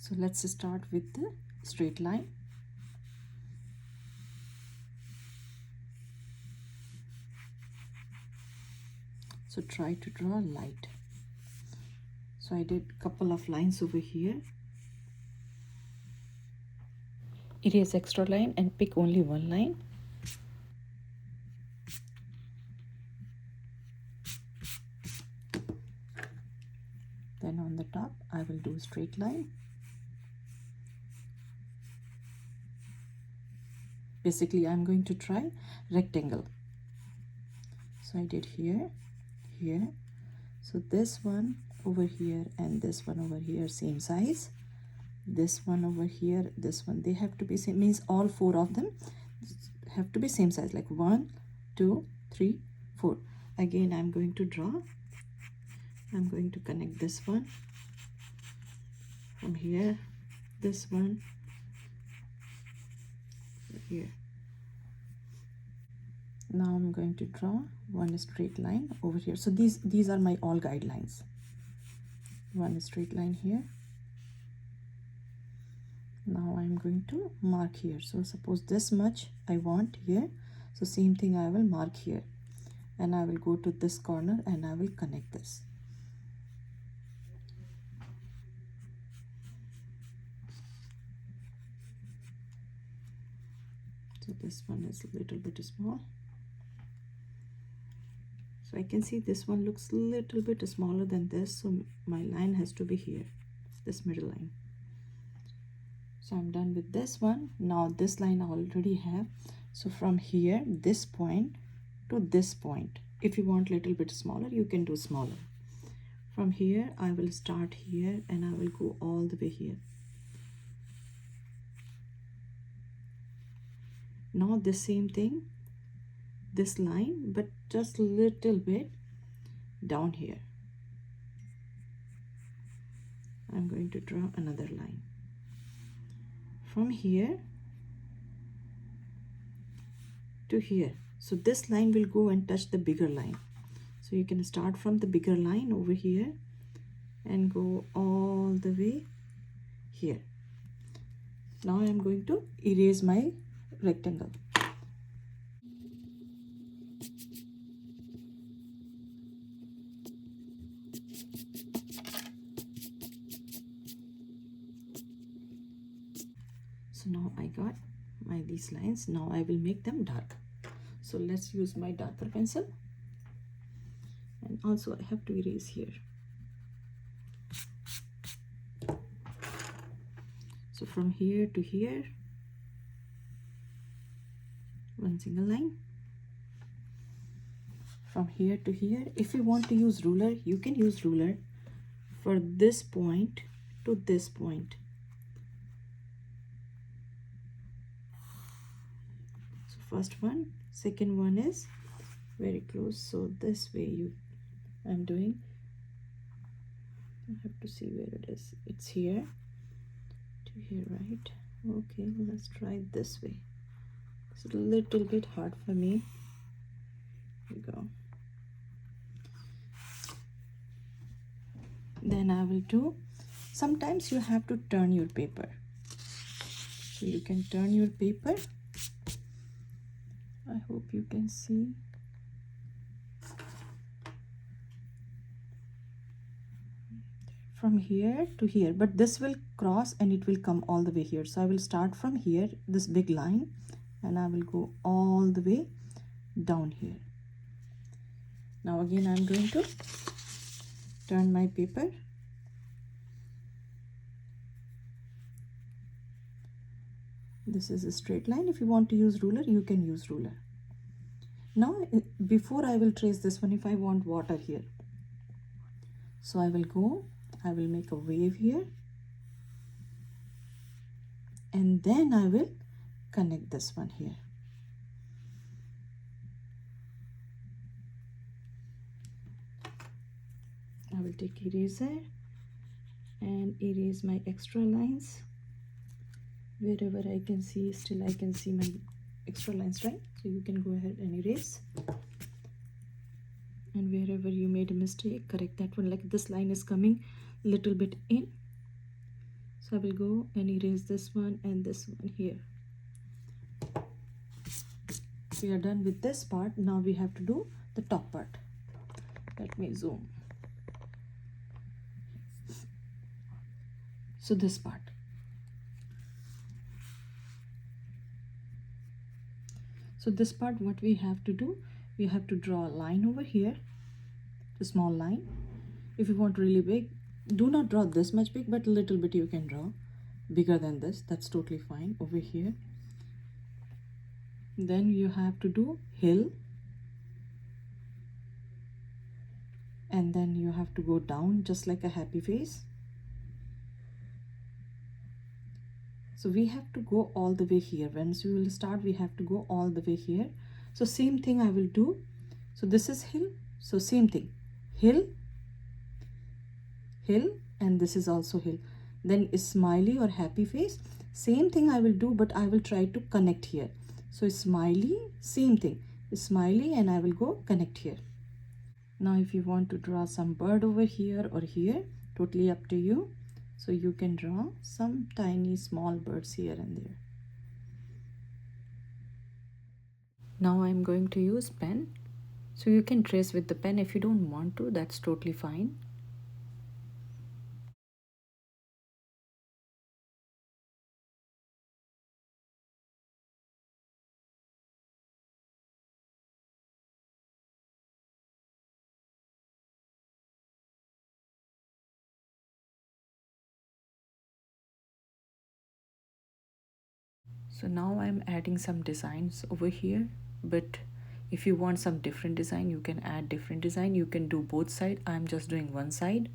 So let's start with the straight line. So try to draw light. So I did a couple of lines over here. Erase extra line and pick only one line. Then on the top I will do straight line. Basically I'm going to try rectangle. So I did here, here. So this one over here and this one over here same size. This one over here, this one, they have to be same, means all four of them have to be same size, like 1 2 3 4. Again I'm going to draw. I'm going to connect this one from here, this one here. Now I'm going to draw one straight line over here. So these are my all guidelines. One straight line here. Now I'm going to mark here. So suppose this much I want here, so same thing I will mark here, and I will go to this corner and I will connect this. So this one is a little bit small, so I can see this one looks a little bit smaller than this, so my line has to be here, this middle line. So I'm done with this one. Now this line I already have. So from here, this point to this point, if you want little bit smaller, you can do smaller. From here I will start here and I will go all the way here. Now the same thing, this line, but just a little bit down here. I'm going to draw another line. From here to here. So this line will go and touch the bigger line. So you can start from the bigger line over here and go all the way here. Now I'm going to erase my rectangle. So now I got these lines. Now I will make them dark. So let's use my darker pencil, and also I have to erase here. So from here to here, one single line. From here to here, if you want to use ruler, you can use ruler for this point to this point. So first one, second one is very close, so this way I'm doing. I have to see where it is. It's here to here, right? Okay, let's try this way. It's a little bit hard for me. Here we go. Then I will do, sometimes you have to turn your paper. So you can turn your paper. I hope you can see. From here to here, but this will cross and it will come all the way here. So I will start from here, this big line, and I will go all the way down here. Now again I'm going to turn my paper. This is a straight line. If you want to use ruler, you can use ruler. Now before I will trace this one, if I want water here, so I will make a wave here, and then I will connect this one here. I will take eraser and erase my extra lines. Wherever I can see, still I can see my extra lines, right? So you can go ahead and erase. And wherever you made a mistake, correct that one. Like this line is coming little bit in, so So I will go and erase this one and this one here. We are done with this part. Now we have to do the top part. Let me zoom. So this part. So this part, what we have to do, we have to draw a line over here, a small line. If you want really big, do not draw this much big, but a little bit you can draw bigger than this. That's totally fine over here. Then you have to do hill, and then you have to go down just like a happy face. So we have to go all the way here. Once we will start, we have to go all the way here. So same thing I will do. So this is hill. So same thing, hill, hill, and this is also hill. Then smiley or happy face. Same thing I will do, but I will try to connect here. So smiley, same thing, smiley, and I will go connect here. Now if you want to draw some bird over here or here, totally up to you. So you can draw some tiny small birds here and there. Now I'm going to use pen. So you can trace with the pen. If you don't want to, that's totally fine. So now I'm adding some designs over here, but if you want some different design, you can add different design. You can do both sides. I'm just doing one side.